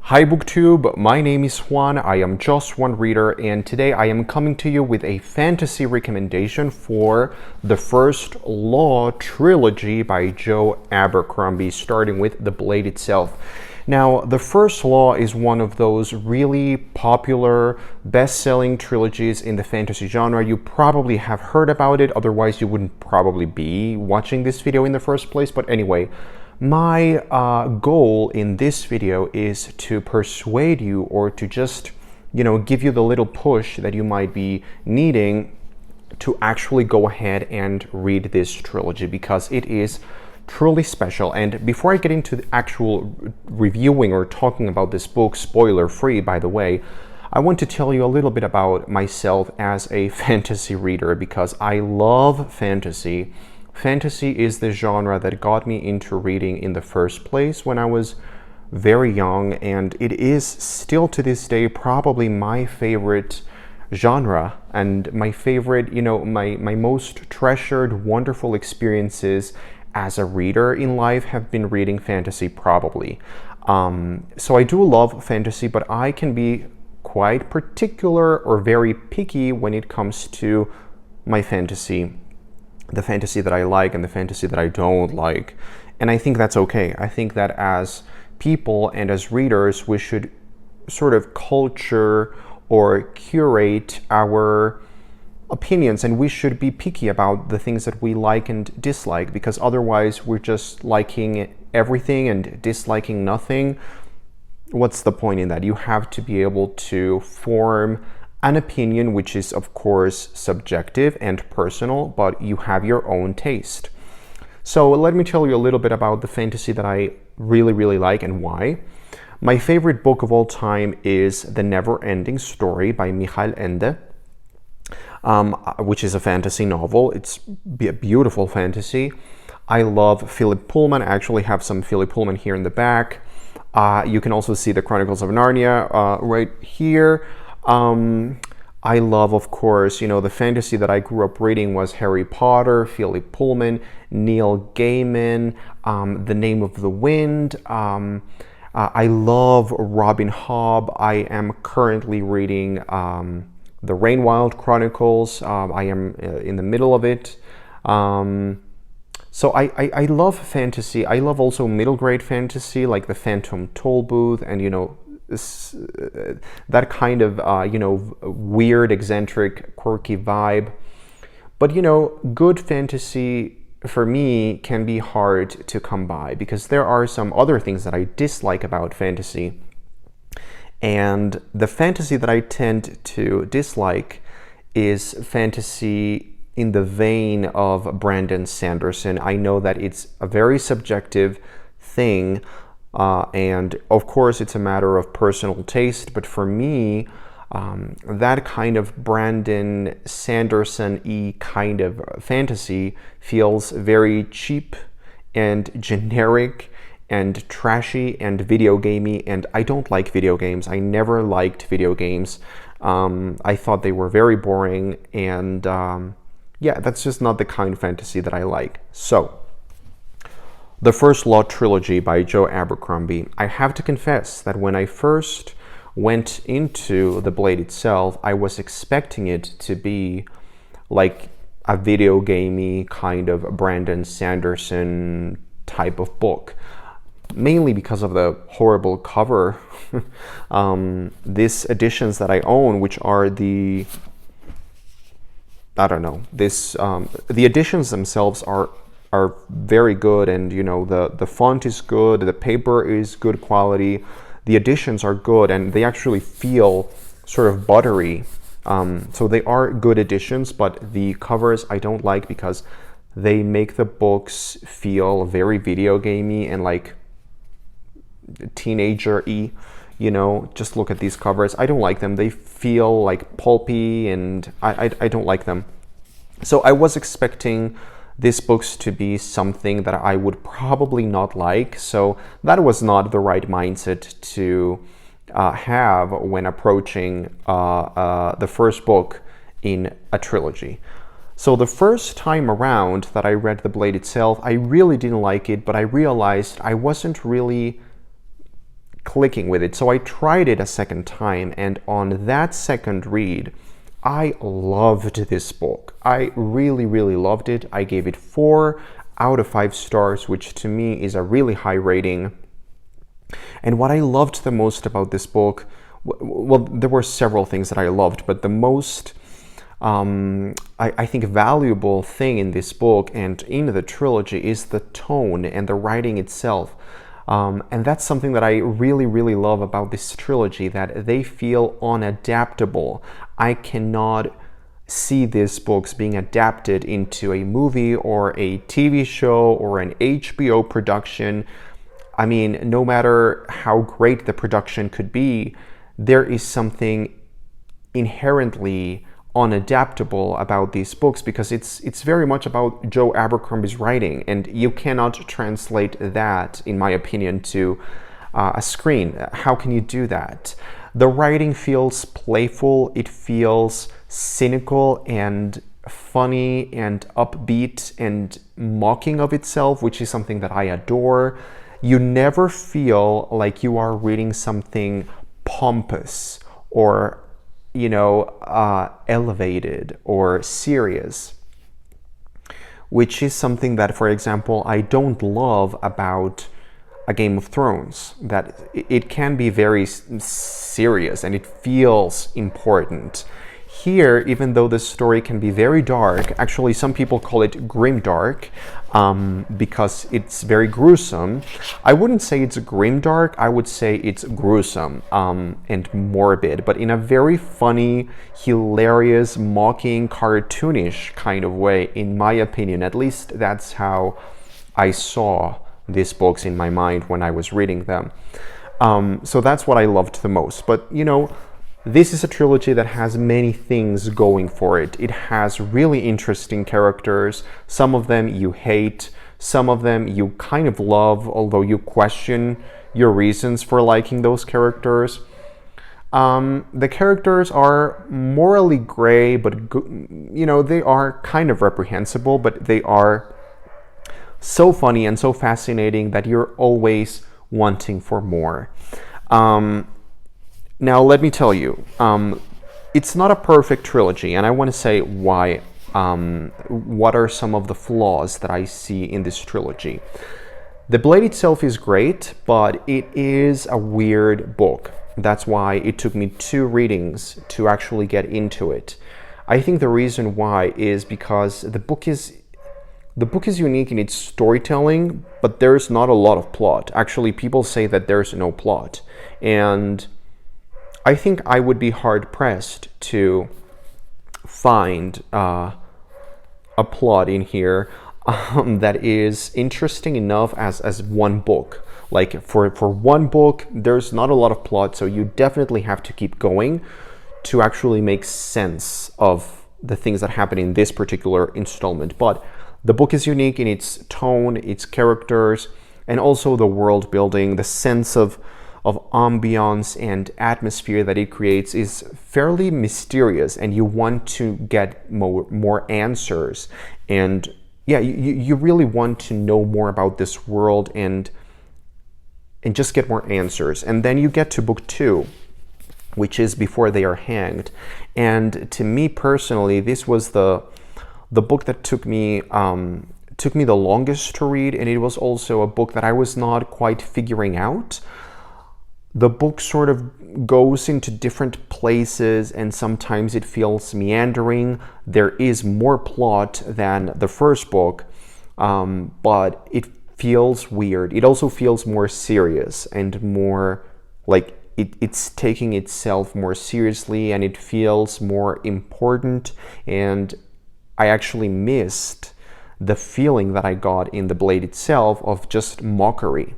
Hi BookTube, my name is Juan, I am just one reader, and today I am coming to you with a fantasy recommendation for the First Law Trilogy by Joe Abercrombie, starting with The Blade itself. Now, The First Law is one of those really popular, best-selling trilogies in the fantasy genre. You probably have heard about it, otherwise you wouldn't probably be watching this video in the first place, but anyway. My goal in this video is to persuade you or to just, give you the little push that you might be needing to actually go ahead and read this trilogy because it is truly special. And before I get into the actual reviewing or talking about this book, spoiler free by the way, I want to tell you a little bit about myself as a fantasy reader because I love fantasy. Fantasy is the genre that got me into reading in the first place when I was very young, and it is still to this day probably my favorite genre and my favorite, my most treasured, wonderful experiences as a reader in life have been reading fantasy probably. So I do love fantasy, but I can be quite particular or very picky when it comes to my fantasy. The fantasy that I like and the fantasy that I don't like. And I think that's okay. I think that as people and as readers, we should sort of culture or curate our opinions, and we should be picky about the things that we like and dislike, because otherwise we're just liking everything and disliking nothing. What's the point in that? You have to be able to form an opinion, which is of course subjective and personal, but you have your own taste. So let me tell you a little bit about the fantasy that I really like and why. My favorite book of all time is The Never-Ending Story by Michael Ende, which is a fantasy novel. It's a beautiful fantasy. I love Philip Pullman. I actually have some Philip Pullman here in the back. You can also see the Chronicles of Narnia right here. I love, of course, the fantasy that I grew up reading was Harry Potter, Philip Pullman, Neil Gaiman, The Name of the Wind. I love Robin Hobb. I am currently reading the Rainwild Chronicles. I am in the middle of it. So I love fantasy. I love also middle grade fantasy like the Phantom Tollbooth and, that kind of, weird, eccentric, quirky vibe. But, good fantasy for me can be hard to come by because there are some other things that I dislike about fantasy. And the fantasy that I tend to dislike is fantasy in the vein of Brandon Sanderson. I know that it's a very subjective thing. And of course, it's a matter of personal taste, but for me, that kind of Brandon Sanderson-y kind of fantasy feels very cheap and generic and trashy and video gamey, and I don't like video games. I never liked video games. I thought they were very boring, and yeah, that's just not the kind of fantasy that I like. So, The First Law Trilogy by Joe Abercrombie. I have to confess that when I first went into The Blade itself, I was expecting it to be like a video gamey kind of Brandon Sanderson type of book, mainly because of the horrible cover. These editions that I own, which are the editions themselves are very good, and the font is good, the paper is good quality, the editions are good, and they actually feel sort of buttery. So they are good editions, but the covers I don't like because they make the books feel very video gamey and like teenager-y. Just look at these covers. I don't like them. They feel like pulpy, and I don't like them. So I was expecting these books to be something that I would probably not like, so that was not the right mindset to have when approaching the first book in a trilogy. So the first time around that I read The Blade itself, I really didn't like it, but I realized I wasn't really clicking with it. So I tried it a second time, and on that second read, I loved this book. I really, really loved it. I gave it 4 out of 5 stars, which to me is a really high rating. And what I loved the most about this book, well, there were several things that I loved, but the most, I think, valuable thing in this book and in the trilogy is the tone and the writing itself. And that's something that I really, really love about this trilogy, that they feel unadaptable. I cannot see these books being adapted into a movie or a TV show or an HBO production. I mean, no matter how great the production could be, there is something inherently unadaptable about these books, because it's very much about Joe Abercrombie's writing, and you cannot translate that, in my opinion, to a screen. How can you do that? The writing feels playful, it feels cynical and funny and upbeat and mocking of itself, which is something that I adore. You never feel like you are reading something pompous or elevated or serious, which is something that, for example, I don't love about a Game of Thrones, that it can be very serious and it feels important. Here, even though the story can be very dark, actually some people call it grimdark, because it's very gruesome. I wouldn't say it's grimdark, I would say it's gruesome and morbid, but in a very funny, hilarious, mocking, cartoonish kind of way, in my opinion. At least that's how I saw these books in my mind when I was reading them. So that's what I loved the most. But this is a trilogy that has many things going for it. It has really interesting characters. Some of them you hate, some of them you kind of love, although you question your reasons for liking those characters. The characters are morally gray, but they are kind of reprehensible, but they are so funny and so fascinating that you're always wanting for more. Now, let me tell you, it's not a perfect trilogy, and I want to say why. What are some of the flaws that I see in this trilogy? The Blade itself is great, but it is a weird book. That's why it took me 2 readings to actually get into it. I think the reason why is because the book is unique in its storytelling, but there's not a lot of plot. Actually, people say that there's no plot, and I think I would be hard-pressed to find a plot in here that is interesting enough as one book. Like, for one book, there's not a lot of plot, so you definitely have to keep going to actually make sense of the things that happen in this particular installment. But the book is unique in its tone, its characters, and also the world building. The sense of ambiance and atmosphere that it creates is fairly mysterious, and you want to get more answers. And yeah, you really want to know more about this world and just get more answers. And then you get to book 2, which is Before They Are Hanged. And to me personally, this was the book that took me the longest to read, and it was also a book that I was not quite figuring out. The book sort of goes into different places, and sometimes it feels meandering. There is more plot than the first book, but it feels weird. It also feels more serious and more like it's taking itself more seriously, and it feels more important. And I actually missed the feeling that I got in The Blade itself of just mockery.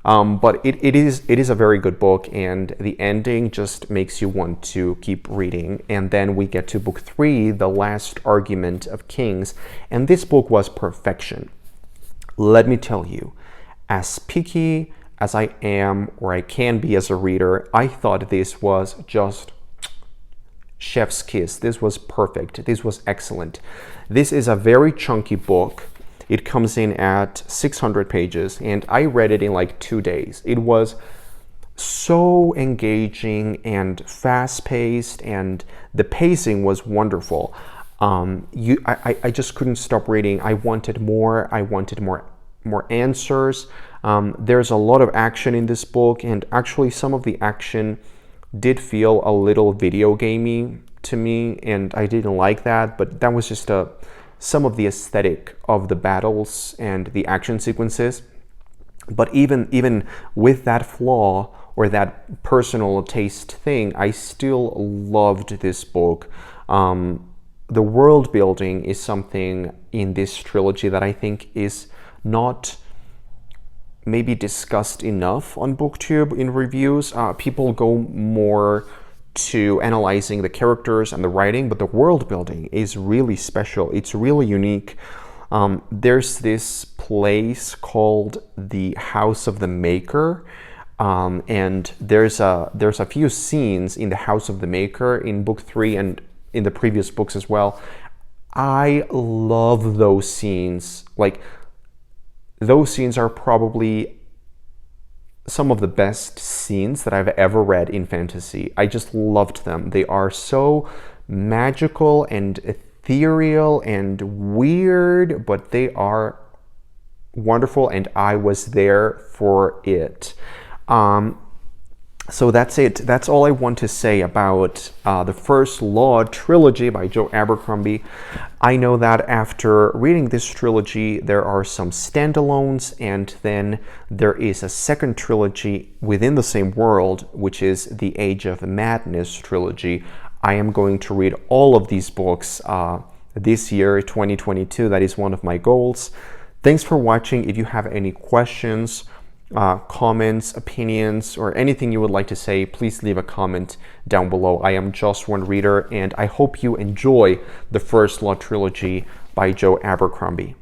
But it is a very good book, and the ending just makes you want to keep reading. And then we get to book 3, The Last Argument of Kings, and this book was perfection. Let me tell you, as picky as I am, or I can be as a reader, I thought this was just chef's kiss. This was perfect. This was excellent. This is a very chunky book. It comes in at 600 pages, and I read it in like 2 days. It was so engaging and fast-paced, and the pacing was wonderful. I just couldn't stop reading. I wanted more. I wanted more answers. There's a lot of action in this book, and actually some of the action did feel a little video gamey to me, and I didn't like that, but that was just some of the aesthetic of the battles and the action sequences. But even with that flaw or that personal taste thing, I still loved this book. The world building is something in this trilogy that I think is not maybe discussed enough on BookTube in reviews. People go more to analyzing the characters and the writing, but the world building is really special. It's really unique. There's this place called the House of the Maker, and there's a few scenes in the House of the Maker in book 3 and in the previous books as well. I love those scenes. Like, those scenes are probably some of the best scenes that I've ever read in fantasy. I just loved them. They are so magical and ethereal and weird, but they are wonderful, and I was there for it. So that's it. That's all I want to say about the First Law Trilogy by Joe Abercrombie. I know that after reading this trilogy, there are some standalones, and then there is a second trilogy within the same world, which is the Age of Madness Trilogy. I am going to read all of these books this year, 2022. That is one of my goals. Thanks for watching. If you have any questions, comments, opinions, or anything you would like to say, please leave a comment down below. I am just one reader, and I hope you enjoy the First Law Trilogy by Joe Abercrombie.